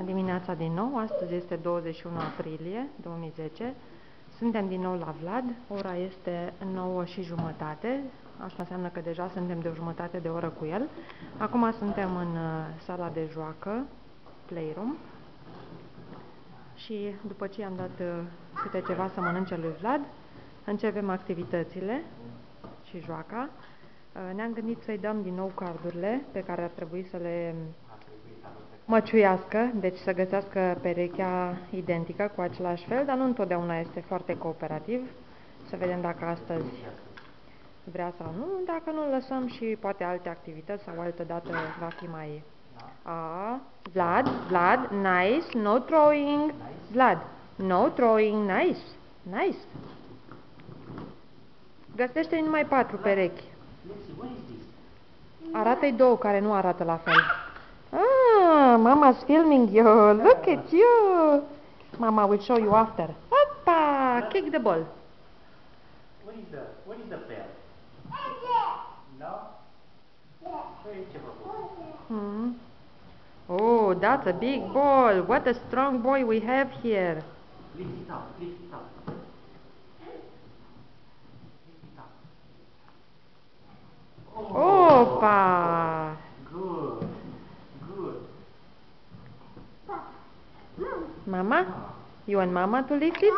dimineața din nou, astăzi este 21 aprilie 2010, suntem din nou la Vlad, ora este 9:30, asta înseamnă că deja suntem de o jumătate de oră cu el. Acum suntem în sala de joacă, playroom, și după ce i-am dat câte ceva să mănânce lui Vlad, începem activitățile și joaca. Ne-am gândit să-i dăm din nou cardurile pe care ar trebui să le măciuiască, deci să găsească perechea identică cu același fel, dar nu întotdeauna este foarte cooperativ. Să vedem dacă astăzi vrea sau nu, dacă nu lăsăm și poate alte activități sau altă dată va fi mai... Vlad, nice, no throwing. Vlad, no throwing, nice, nice. Găsește numai 4 perechi. Arată-i două care nu arată la fel. Mama's filming you. Look at you. Mama will show you after. Hoppa! Kick the ball. What is the pair? No? Oh, that's a big ball. What a strong boy we have here. Lift it up, lift it up. Lift it up. Opa! Good. Good. Mama? You want Mama to lift it?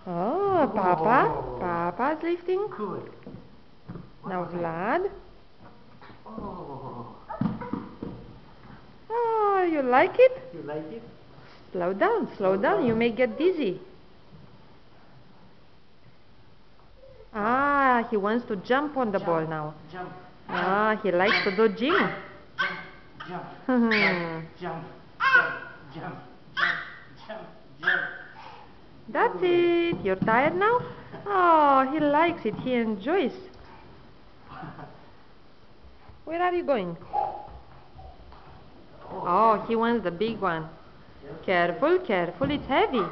Oh, Papa? Papa's lifting? Good. Now Vlad? Oh. Oh, you like it? You like it? Slow down, you may get dizzy. He wants to jump on the ball now. Jump. He likes to do gym. Jump. Hmm. Jump. Jump. That's it. You're tired now? Oh, he likes it. He enjoys. Where are you going? Oh, he wants the big one. Careful, careful. It's heavy.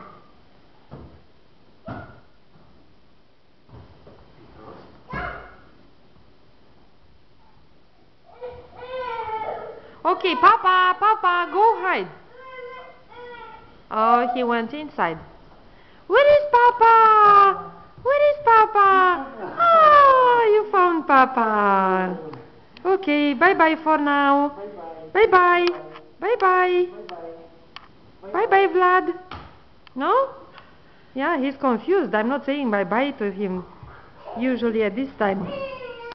Okay, Papa, go hide. Oh, he went inside. Where is Papa? Where is Papa? Oh, you found Papa. Okay, bye-bye for now. Bye-bye. Bye-bye. Bye-bye, Vlad. No? Yeah, he's confused. I'm not saying bye-bye to him usually at this time.